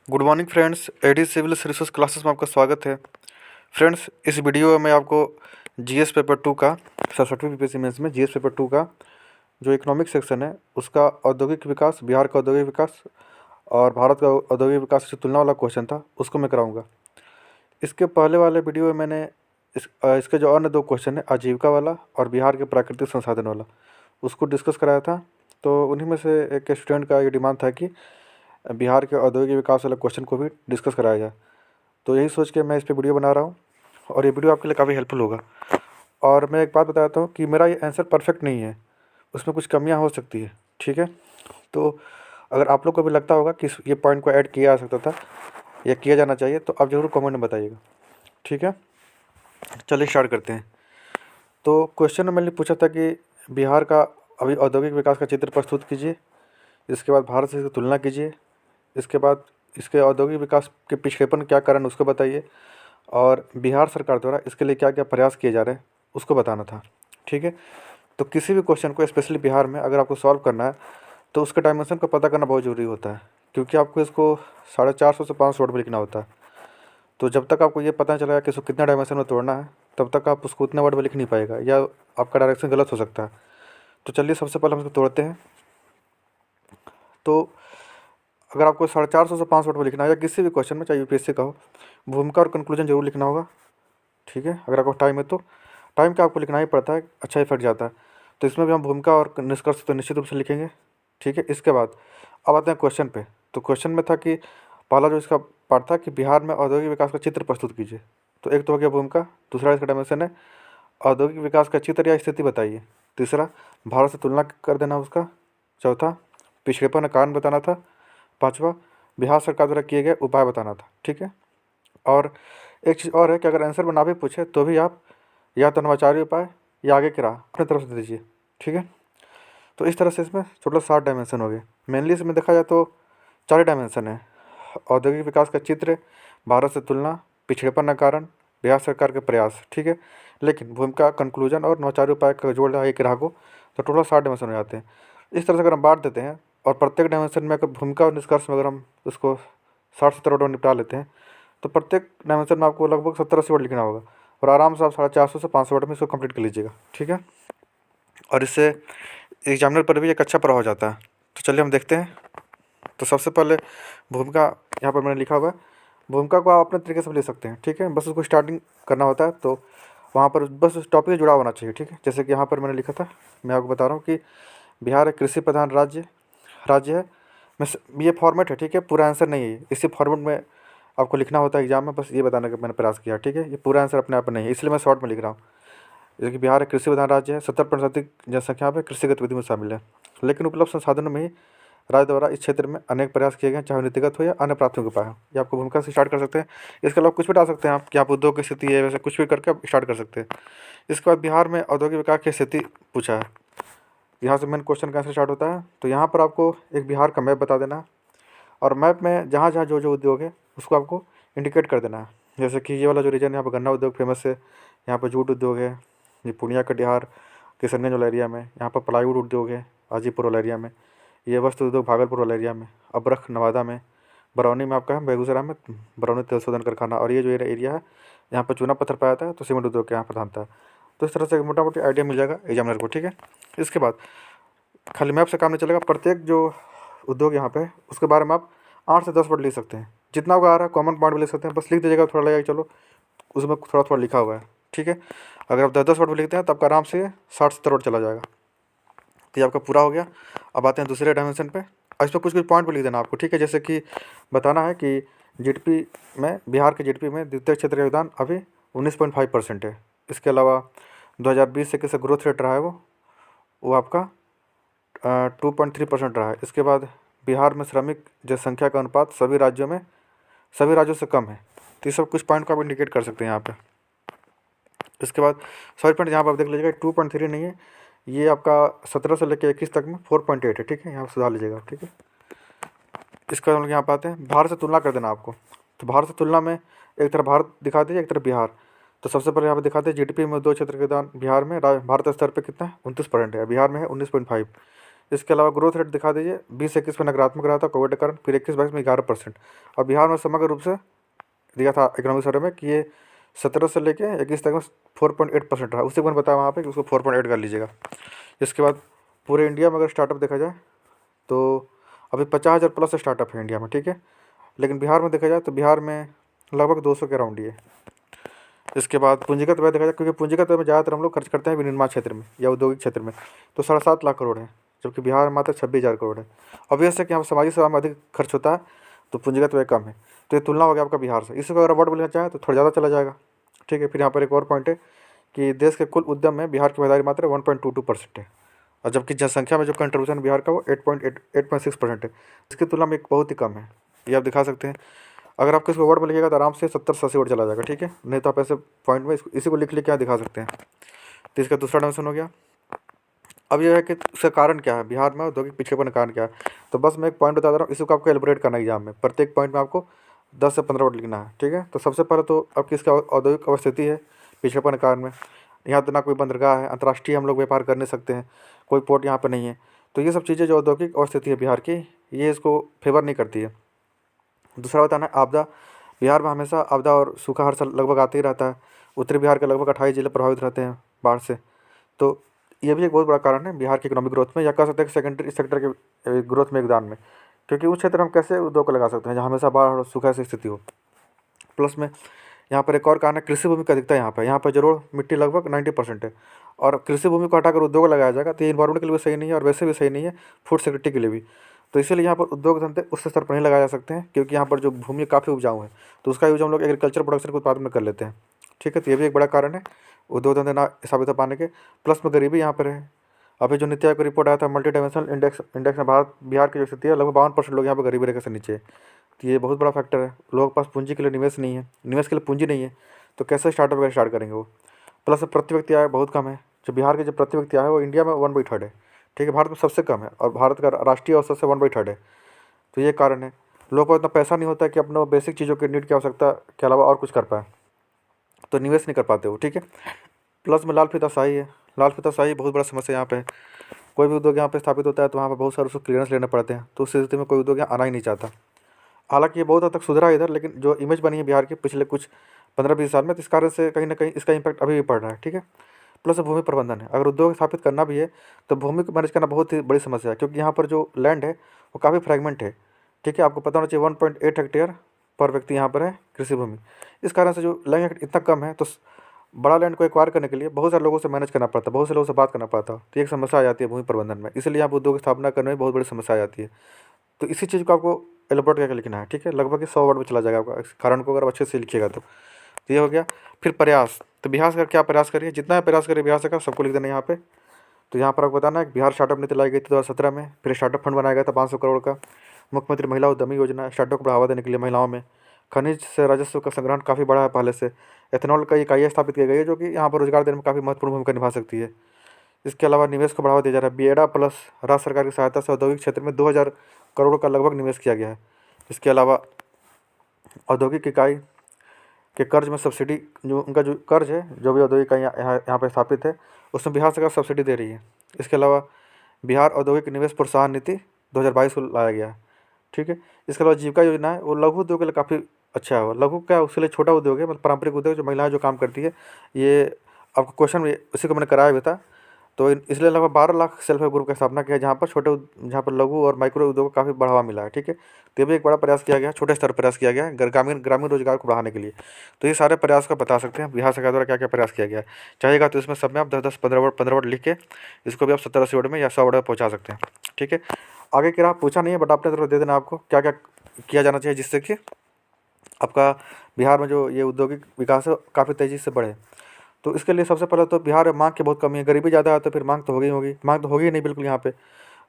Good morning friends, AD civil services classes में आपका स्वागत है। फ्रेंड्स, इस वीडियो में आपको जीएस पेपर 2 का 67वीं बीपीएससी मेंस में जीएस पेपर 2 का जो इकोनॉमिक सेक्शन है उसका औद्योगिक विकास, बिहार का औद्योगिक विकास और भारत का औद्योगिक विकास से तुलना वाला क्वेश्चन था, उसको मैं कराऊंगा। इसके पहले वाले वीडियो में मैंने इसके जो अन्य दो क्वेश्चन है, आजीविका वाला और बिहार के प्राकृतिक संसाधन वाला, उसको डिस्कस कराया था। तो उन्हीं में से एक स्टूडेंट का ये डिमांड था कि बिहार के औद्योगिक विकास वाले क्वेश्चन को भी डिस्कस कराया जाए। तो यही सोच के मैं इस पर वीडियो बना रहा हूँ और ये वीडियो आपके लिए काफ़ी हेल्पफुल होगा। और मैं एक बात बताता हूँ कि मेरा ये आंसर परफेक्ट नहीं है, उसमें कुछ कमियाँ हो सकती है, ठीक है। तो अगर आप लोग को भी लगता होगा कि ये पॉइंट को ऐड किया जा सकता था या किया जाना चाहिए, तो आप ज़रूर कमेंट में बताइएगा, ठीक है। चलिए स्टार्ट करते हैं। तो क्वेश्चन में मैंने पूछा था कि बिहार का अभी औद्योगिक विकास का चित्र प्रस्तुत कीजिए, इसके बाद भारत से इसकी तुलना कीजिए, इसके बाद इसके औद्योगिक विकास के पिछड़ेपन क्या कारण उसको बताइए, और बिहार सरकार द्वारा इसके लिए क्या क्या प्रयास किए जा रहे हैं उसको बताना था, ठीक है। तो किसी भी क्वेश्चन को स्पेशली बिहार में अगर आपको सॉल्व करना है तो उसके डायमेंशन को पता करना बहुत ज़रूरी होता है, क्योंकि आपको इसको 450 से 500 वर्ड में लिखना होता है। तो जब तक आपको ये पता नहीं चलेगा कि इसको कितना डायमेंशन में तोड़ना है, तब तक आप उसको उतने वर्ड में लिख नहीं पाएगा या आपका डायरेक्शन गलत हो सकता है। तो चलिए सबसे पहले हम इसको तोड़ते हैं। तो अगर आपको 450 से 500 वर्ड में लिखना है या किसी भी क्वेश्चन में, चाहे यूपीएससी का हो, भूमिका और कंक्लूजन जरूर लिखना होगा, ठीक है। अगर आपको टाइम है तो टाइम का आपको लिखना ही पड़ता है, अच्छा इफेक्ट जाता है। तो इसमें भी हम भूमिका और निष्कर्ष तो निश्चित रूप से लिखेंगे, ठीक है। इसके बाद अब आते हैं क्वेश्चन पे। तो क्वेश्चन में था कि पहला जो इसका पार्ट था कि बिहार में औद्योगिक विकास का चित्र प्रस्तुत कीजिए। तो एक तो हो गया भूमिका, दूसरा इसका डायमेंशन है औद्योगिक विकास का चित्र या स्थिति बताइए, तीसरा भारत से तुलना कर देना उसका, चौथा पिछड़ेपन का कारण बताना था, पाँचवा बिहार सरकार द्वारा किए गए उपाय बताना था, ठीक है। और एक चीज़ और है कि अगर आंसर बना भी पूछे तो भी आप या तो नवाचारी उपाय या आगे की राह अपनी तरफ से दे दीजिए, ठीक है। तो इस तरह से इसमें टोटल 7 डायमेंशन हो गए। मेनली इसमें देखा जाए तो 4 डायमेंशन है, औद्योगिक विकास का चित्र, भारत से तुलना, पिछड़ेपन का कारण, बिहार सरकार के प्रयास, ठीक है। लेकिन भूमिका, कंक्लूजन और नवाचारी उपाय का जोड़ आगे की राह को, तो टोटल 7 डायमेंशन हो जाते हैं। इस तरह से अगर हम बांट देते हैं और प्रत्येक डायमेंशन में अगर भूमिका और निष्कर्ष में अगर हम उसको 60-70 वर्ड में निपटा लेते हैं, तो प्रत्येक डायमेंशन में आपको लगभग 70-80 वर्ड लिखना होगा और आराम से आप 450 से 500 वर्ड में इसको कंप्लीट कर लीजिएगा, ठीक है। और इससे एग्जामिनर पर भी एक अच्छा प्रभाव जाता है। तो चलिए हम देखते हैं। तो सबसे पहले भूमिका यहाँ पर मैंने लिखा हुआ है, भूमिका को आप अपने तरीके से ले सकते हैं, ठीक है। बस उसको स्टार्टिंग करना होता है, तो वहाँ पर बस उस टॉपिक से जुड़ा होना चाहिए, ठीक है। जैसे कि यहाँ पर मैंने लिखा था, मैं आपको बता रहा हूँ कि बिहार एक कृषि प्रधान राज्य है। मैं ये फॉर्मेट है, ठीक है, पूरा आंसर नहीं है। इसी फॉर्मेट में आपको लिखना होता है एग्जाम में, बस ये बताने का मैंने प्रयास किया, ठीक है। ये पूरा आंसर अपने आप में नहीं है, इसलिए मैं शॉर्ट में लिख रहा हूँ। जैसे कि बिहार एक कृषि प्रधान राज्य है, 70% अधिक जनसंख्या में कृषि गतिविधि में शामिल है, लेकिन उपलब्ध संसाधनों में ही राज्य द्वारा इस क्षेत्र में अनेक प्रयास किए गए, चाहे नीतिगत हो या अन्य प्राथमिक उपाय हो। ये आपको भूमिका से स्टार्ट कर सकते हैं। इसके अलावा कुछ भी डाल सकते हैं आप कि आप उद्योग की स्थिति है, वैसे कुछ भी करके आप स्टार्ट कर सकते हैं। इसके बाद बिहार में औद्योगिक विकास की स्थिति पूछा है, यहाँ से मेन क्वेश्चन का आंसर स्टार्ट होता है। तो यहाँ पर आपको एक बिहार का मैप बता देना है और मैप में जहाँ जहाँ जो जो उद्योग है उसको आपको इंडिकेट कर देना है। जैसे कि ये वाला जो रीजन है, यहाँ पर गन्ना उद्योग फेमस है, यहाँ पर जूट उद्योग है, ये पूर्णिया कटिहार किशनगंज वाला एरिया में, यहाँ पर प्लाईवुड उद्योग है हाजीपुर वाला एरिया में, ये वस्त्र उद्योग भागलपुर वाला एरिया में, अबरख नवादा में, बरौनी में आपका है, बेगूसराय में बरौनी तेल शोधन कारखाना, और ये जो एरिया है यहाँ पर चूना पत्थर पाया जाता है, तो सीमेंट उद्योग के यहाँ प्रधान था। तो इस तरह से मोटा मोटी आइडिया मिल जाएगा एग्जामिनर को, ठीक है। इसके बाद खाली मैप से काम नहीं चलेगा, प्रत्येक जो उद्योग यहाँ पे है उसके बारे में आप 8 से 10 वर्ड लिख सकते हैं, जितना आपको आ रहा है कॉमन पॉइंट भी लिख सकते हैं, बस लिख दीजिएगा, थोड़ा लगेगा चलो उसमें थोड़ा थोड़ा लिखा हुआ है, ठीक है। अगर आप 10-10 वर्ड में लिखते हैं तो आपका आराम से 60-70 वर्ड चला जाएगा। तो ये आपका पूरा हो गया। अब आते हैं दूसरे डायमेंशन पे, इस पर कुछ कुछ पॉइंट भी लिख देना आपको, ठीक है। जैसे कि बताना है कि जीडीपी में, बिहार के जीडीपी में द्वितीय क्षेत्र का योगदान अभी 19.5% है। इसके अलावा 2020 से कैसे ग्रोथ रेट रहा है वो आपका 2.3% रहा है। इसके बाद बिहार में श्रमिक जनसंख्या का अनुपात सभी राज्यों से कम है। तो ये सब कुछ पॉइंट को आप इंडिकेट कर सकते हैं यहाँ पे। इसके बाद सॉरी पॉइंट यहाँ पर आप देख लीजिएगा 2.3 नहीं है, ये आपका 17 से लेकर 21 तक में 4.8 है, ठीक है। यहाँ पर सुधार लीजिएगा, ठीक है। इसका हम लोग यहाँ पे आते हैं, भारत से तुलना कर देना आपको। तो भारत से तुलना में एक तरफ भारत दिखा दीजिए, एक तरफ बिहार। तो सबसे पहले यहाँ पे दिखाते हैं जीडीपी में उद्योग क्षेत्र के दान बिहार में भारत स्तर पे कितना है 29% है, बिहार में है 19.5। इसके अलावा ग्रोथ रेट दिखा दीजिए, 20-21 में नकारात्मक रहा था कोविड के कारण, फिर 21-22 में 11%। और बिहार में समग्र रूप से दिया था इकोनॉमिक सर्वे में कि ये 17 से लेके 21 तक में 4.8% रहा। उसी को मैंने बताया वहाँ पे कि उसको 4.8 कर लीजिएगा। इसके बाद पूरे इंडिया में अगर स्टार्टअप देखा जाए तो अभी 50,000 प्लस स्टार्टअप है इंडिया में, ठीक है। लेकिन बिहार में देखा जाए तो बिहार में लगभग 200 के अराउंड ही है। इसके बाद पूंजीगत व्यय देखा जाए, क्योंकि पूंजीगत व्यय में ज़्यादातर हम लोग खर्च करते हैं विनिर्माण क्षेत्र में या औद्योगिक क्षेत्र में, तो 7.5 लाख करोड़ है, जबकि बिहार में मात्र 26,000 करोड़ है। ऑब्वियस है कि हम समाजी सेवा में अधिक खर्च होता है तो पूंजीगत व्यय कम है, तो ये तुलना हो गया आपका बिहार से। इसको अगर अवार्ड बोलना चाहें तो थोड़ा ज़्यादा चला जाएगा, ठीक है। फिर यहाँ पर एक और पॉइंट है कि देश के कुल उद्यम में बिहार की भागीदारी मात्र 1.22% है, और जबकि जनसंख्या में जो कंट्रीब्यूशन बिहार का वो 8.6% है। इसकी तुलना में एक बहुत ही कम है, ये आप दिखा सकते हैं। अगर आपको इसको वर्ड में लिखिएगा तो आराम से 70 से 80 वर्ड चला जाएगा, ठीक है। नहीं तो आप ऐसे पॉइंट में इसी को लिख लिख के यहाँ दिखा सकते हैं। तो इसका दूसरा डायमेंशन हो गया। अब यह है कि इसका कारण क्या है, बिहार में औद्योगिक पिछड़ेपन का कारण क्या है। तो बस मैं एक पॉइंट बता दे रहा हूँ, इसको आपको एलिब्रेट करना है एग्जाम में। प्रत्येक पॉइंट में आपको 10 से 15 वर्ड लिखना है, ठीक है। तो सबसे पहले तो आपकी इसका औद्योगिक अवस्थिति है पिछड़ेपन के कारण में। यहाँ तो ना कोई बंदरगाह है, अंतर्राष्ट्रीय हम लोग व्यापार कर नहीं सकते हैं, कोई पोर्ट यहाँ पर नहीं है। तो ये सब चीज़ें जो औद्योगिक अवस्थिति है बिहार की, ये इसको फेवर नहीं करती है। दूसरा बताना है आपदा। बिहार में हमेशा आपदा और सूखा हर साल लगभग आते ही रहता है। उत्तरी बिहार के लगभग 28 जिले प्रभावित रहते हैं बाढ़ से। तो ये भी एक बहुत बड़ा कारण है बिहार की इकोनॉमिक ग्रोथ में, या कह सकते हैं कि सेकेंडरी सेक्टर के ग्रोथ में योगदान में। क्योंकि उस क्षेत्र में हम कैसे उद्योग को लगा सकते हैं जहाँ हमेशा बाढ़ और सूखा की स्थिति हो। प्लस में यहाँ पर एक और कारण है कृषि भूमि की अधिकता। यहाँ पर जरूर मिट्टी लगभग 90% है, और कृषि भूमि को हटाकर उद्योग लगाया जाएगा तो ये इन्वायरमेंट के लिए भी सही नहीं है और वैसे भी सही नहीं है फूड सिक्योरिटी के लिए भी। तो इसीलिए यहाँ पर उद्योग धंधे उस स्तर पर नहीं लगाए जा सकते हैं, क्योंकि यहाँ पर जो भूमि काफ़ी उपजाऊ है तो उसका यूज हम लोग एग्रीकल्चर प्रोडक्शन के उत्पादन में कर लेते हैं, ठीक है। तो ये भी एक बड़ा कारण है उद्योग धंधे ना साबित हो पाने के। प्लस में गरीबी यहाँ पर है। अभी जो नीति आयोग का रिपोर्ट आया था मल्टी डायमेंशनल इंडेक्स में बिहार की जो स्थिति है, लगभग 52% लोग यहाँ पर गरीबी रेखा से नीचे है। तो ये बहुत बड़ा फैक्टर है। लोगों के पास पूंजी के लिए निवेश नहीं है, निवेश के लिए पूंजी नहीं है, तो कैसे स्टार्टअप वगैरह स्टार्ट करेंगे वो। प्लस प्रति व्यक्ति आय बहुत कम है। जो बिहार की जो प्रति व्यक्ति आय है वो इंडिया में 1/3 है, ठीक है। भारत में सबसे कम है और भारत का राष्ट्रीय औसत से 1/3 है। तो ये कारण है, लोगों को इतना पैसा नहीं होता कि अपने बेसिक चीज़ों की नीड की आवश्यकता के अलावा और कुछ कर पाए, तो निवेश नहीं कर पाते वो, ठीक है। प्लस में लाल फीताशाही है। लाल फीताशाही बहुत बड़ा समस्या यहाँ पे है। कोई भी उद्योग यहाँ पे स्थापित होता है तो वहाँ पर बहुत सारे उसको क्लियरेंस लेने पड़ते हैं, तो उस स्थिति में कोई उद्योग यहाँ आना ही नहीं चाहता। हालांकि ये बहुत हद तक सुधरा है इधर, लेकिन जो इमेज बनी है बिहार की पिछले कुछ 15-20 साल में, तो इस कारण से कहीं ना कहीं इसका इम्पैक्ट अभी भी पड़ रहा है, ठीक है। प्लस भूमि प्रबंधन है। अगर उद्योग स्थापित करना भी है तो भूमि को मैनेज करना बहुत ही बड़ी समस्या है, क्योंकि यहाँ पर जो लैंड है वो काफ़ी फ्रैगमेंट है, ठीक है। आपको पता होना चाहिए 1.8 हेक्टेयर पर व्यक्ति यहाँ पर है कृषि भूमि। इस कारण से जो लैंड इतना कम है तो बड़ा लैंड को एक्वायर करने के लिए बहुत सारे लोगों से मैनेज करना पड़ता है, बहुत से लोगों से बात करना पड़ता है, तो एक समस्या आ जाती है भूमि प्रबंधन में। इसलिए यहाँ पर उद्योग की स्थापना करने में बहुत बड़ी समस्या आ जाती है। तो इसी चीज़ को आपको एलोबरेट करके लिखना है, ठीक है। लगभग 100 वर्ड में चला जाएगा आपका, इस कारण को अगर आप अच्छे से लिखिएगा तो ये हो गया। फिर प्रयास, तो बिहार सरकार क्या प्रयास करिए, जितना प्रयास करिए बिहार सरकार सबको लिख देना है यहाँ पे। तो यहाँ पर आपको बताना है कि बिहार स्टार्टअप नीति लाई गई थी 2017 में। फिर स्टार्टअप फंड बनाया गया था 500 करोड़ का। मुख्यमंत्री महिला उद्यमी योजना, स्टार्टअप को बढ़ावा देने के लिए महिलाओं में। खनिज से राजस्व का संग्रहण काफ़ी बड़ा है पहले से। एथेनॉल का इकाई स्थापित की गई है जो कि यहाँ पर रोजगार देने में काफ़ी महत्वपूर्ण भूमिका निभा सकती है। इसके अलावा निवेश को बढ़ावा दिया जा रहा है। बीएडा प्लस राज्य सरकार की सहायता से औद्योगिक क्षेत्र में 2000 करोड़ का लगभग निवेश किया गया है। इसके अलावा औद्योगिक इकाई के कर्ज में सब्सिडी, जो उनका जो कर्ज है जो भी औद्योगिक इकाई यहाँ पर स्थापित है उसमें बिहार सरकार सब्सिडी दे रही है। इसके अलावा बिहार औद्योगिक निवेश प्रोत्साहन नीति 2022 को लाया गया है, ठीक है। इसके अलावा जीविका योजना है, वो लघु उद्योग के लिए काफ़ी अच्छा है। वो लघु क्या, उसके लिए छोटा उद्योग है, मतलब पारंपरिक उद्योग जो महिलाएं जो काम करती है। ये आपको क्वेश्चन में उसी को मैंने कराया भी था। तो इसलिए लगभग 12 लाख सेल्फ हेल्प ग्रुप की स्थापना किया, जहाँ पर जहाँ पर लघु और माइक्रो उद्योग को काफ़ी बढ़ावा मिला है, ठीक है। तो ये भी एक बड़ा प्रयास किया गया, छोटे स्तर पर प्रयास किया गया है ग्रामीण रोजगार को बढ़ाने के लिए। तो ये सारे प्रयास का बता सकते हैं बिहार सरकार द्वारा क्या क्या प्रयास किया गया है। चाहिएगा तो इसमें सब में आप 10-10, 15 वर्ड लिख के इसको भी आप 70-80 वर्ड में या 100 वर्ड में पहुँचा सकते हैं, ठीक है। आगे की राह पूछा नहीं है, बट आपने तरफ दे देना आपको क्या क्या किया जाना चाहिए जिससे कि आपका बिहार में जो ये औद्योगिक विकास है काफ़ी तेज़ी से बढ़े। तो इसके लिए सबसे पहले तो बिहार में मांग की बहुत कमी है। गरीबी ज़्यादा है तो फिर मांग तो होगी होगी, मांग तो होगी ही नहीं बिल्कुल यहाँ पे।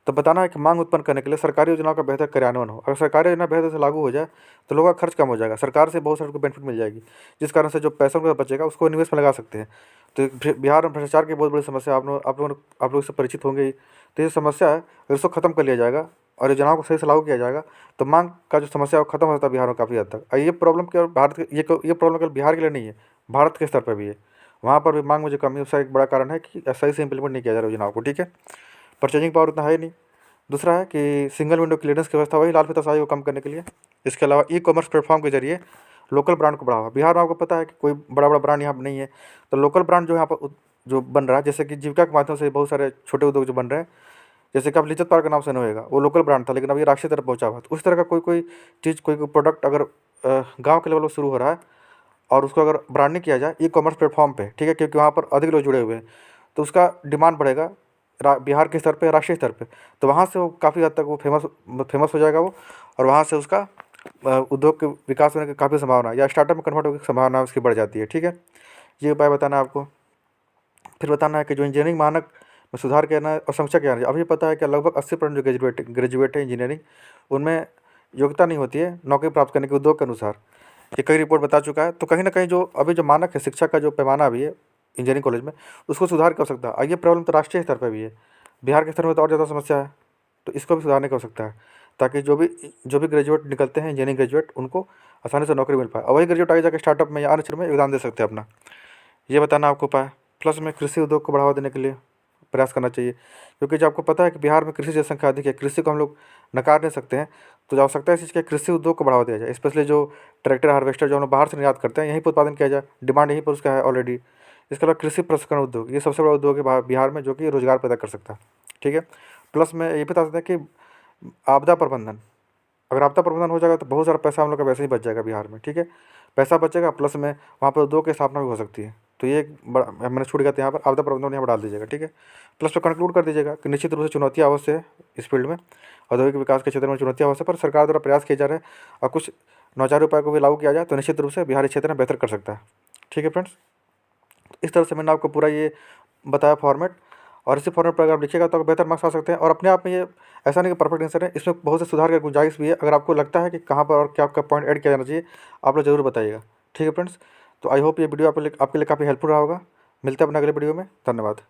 तो बताना है कि मांग उत्पन्न करने के लिए सरकारी योजनाओं का बेहतर कार्यान्वयन हो। अगर सरकारी योजना बेहतर से लागू हो जाए तो लोगों का खर्च कम हो जाएगा, सरकार से बहुत सारे को बेनिफिट मिल जाएगी, जिस कारण से जो पैसा उनका बचेगा उसको निवेश में लगा सकते हैं। तो बिहार में भ्रष्टाचार की बहुत बड़ी समस्या आप लोग इससे परिचित होंगे ही। तो ये समस्या है, अगर इसको ख़त्म कर लिया जाएगा और योजनाओं को सही से लागू किया जाएगा तो मांग का जो समस्या है वो खत्म हो जाता है बिहार में काफ़ी हद तक। और ये प्रॉब्लम केवल ये प्रॉब्लम केवल बिहार के लिए नहीं है, भारत के स्तर पर भी है। वहाँ पर भी मांग मुझे कमी, उसका एक बड़ा कारण है कि सही से इंप्लीमेंट नहीं किया जा रहा योजनाओं को, ठीक है। परचेजिंग पावर उतना है नहीं, दूसरा है कि सिंगल विंडो क्लियरेंस की व्यवस्था, वही लाल फीता स्याही को कम करने के लिए। इसके अलावा ई कॉमर्स प्लेटफॉर्म के जरिए लोकल ब्रांड को बढ़ावा। बिहार में आपको पता है कि कोई बड़ा बड़ा ब्रांड यहाँ पर नहीं है, तो लोकल ब्रांड जो यहाँ पर जो बन रहा है, जैसे कि जीविका के माध्यम से बहुत सारे छोटे उद्योग जो बन रहे हैं, जैसे कि आप लिज्जत पार्क के नाम से नहीं होएगा, वो लोकल ब्रांड था लेकिन अब ये राष्ट्रीय तरफ पहुँचा हुआ। तो उस तरह का कोई चीज़, कोई प्रोडक्ट अगर गाँव के लेवल पर शुरू हो रहा है और उसको अगर ब्रांडिंग किया जाए ई कॉमर्स प्लेटफॉर्म पे, ठीक है, क्योंकि वहाँ पर अधिक लोग जुड़े हुए हैं, तो उसका डिमांड बढ़ेगा बिहार के स्तर पे, राष्ट्रीय स्तर पे। तो वहाँ से वो काफ़ी हद तक वो फेमस हो जाएगा वो, और वहाँ से उसका उद्योग के विकास होने की काफ़ी संभावना, या स्टार्टअप में कन्वर्ट होने की संभावना उसकी बढ़ जाती है। ठीक है, ये उपाय बताना है आपको। फिर बताना है कि जो इंजीनियरिंग मानक में सुधार करना है और समीक्षा क्या है। अभी पता है कि लगभग 80% जो ग्रेजुएट है इंजीनियरिंग, उनमें योग्यता नहीं होती है नौकरी प्राप्त करने के उद्योग के अनुसार। ये कई रिपोर्ट बता चुका है। तो कहीं ना कहीं जो अभी जो मानक है, शिक्षा का जो पैमाना अभी है इंजीनियरिंग कॉलेज में, उसको सुधार कर सकता है। और ये प्रॉब्लम तो राष्ट्रीय स्तर पर भी है, बिहार के स्तर में तो और ज़्यादा समस्या है, तो इसको भी सुधारने की आवश्यकता है, ताकि जो भी ग्रेजुएट निकलते हैं इंजीनियरिंग ग्रेजुएट, उनको आसानी से नौकरी मिल पाए, और वही ग्रेजुएट आगे जाकर स्टार्टअप में या अन्य क्षेत्र में योगदान दे सकते हैं अपना। ये बताना आपको उपाय। प्लस में कृषि उद्योग को बढ़ावा देने के लिए प्रयास करना चाहिए, क्योंकि जो आपको पता है कि बिहार में कृषि जनसंख्या अधिक है, कृषि को हम लोग नकार नहीं सकते हैं। तो जो आवश्यकता है इस चीज़ के, कृषि उद्योग को बढ़ावा दिया जाए, स्पेशली जो ट्रैक्टर हार्वेस्टर जो हम लोग बाहर से निर्यात करते हैं, यहीं पर उत्पादन किया जाए, डिमांड यहीं पर उसका है ऑलरेडी। इसके अलावा कृषि प्रसंस्करण उद्योग, ये सबसे बड़ा उद्योग है बिहार में, जो कि रोजगार पैदा कर सकता है। ठीक है, प्लस में ये बता सकते हैं कि आपदा प्रबंधन, अगर आपदा प्रबंधन हो जाएगा तो बहुत सारा पैसा हम लोग का वैसे ही बच जाएगा बिहार में। ठीक है, पैसा बचेगा, प्लस में वहाँ पर उद्योग की स्थापना भी हो सकती है। तो ये एक बड़ा मैंने छूट गया था यहाँ पर, आपदा प्रबंधन यहाँ पर डाल दीजिएगा। ठीक है, प्लस में कंक्लूड कर दीजिएगा कि निश्चित रूप से चुनौतियाँ अवश्य है इस फील्ड में, औद्योगिक विकास के क्षेत्र में चुनौतियाँ अवश्य, पर सरकार द्वारा प्रयास किए जा रहे हैं और कुछ नौचारू उपाय को भी लागू किया जाए तो निश्चित रूप से बिहारी क्षेत्र में बेहतर कर सकता है। ठीक है फ्रेंड्स, इस तरह से मैंने आपको पूरा ये बताया फॉर्मेट, और इसी फॉर्मेट पर अगर आप लिखिएगा तो बेहतर मार्क्स आ सकते हैं। और अपने आप में ये ऐसा नहीं कि परफेक्ट आंसर है, इसमें बहुत से सुधार की गुंजाइश भी है। अगर आपको लगता है कि कहाँ पर और क्या आपका पॉइंट ऐड किया जाना चाहिए, आप लोग जरूर बताइएगा। ठीक है फ्रेंड्स, तो आई होप ये वीडियो आपके लिए काफ़ी हेल्पफुल रहा होगा। मिलते हैं अपने अगले वीडियो में। धन्यवाद।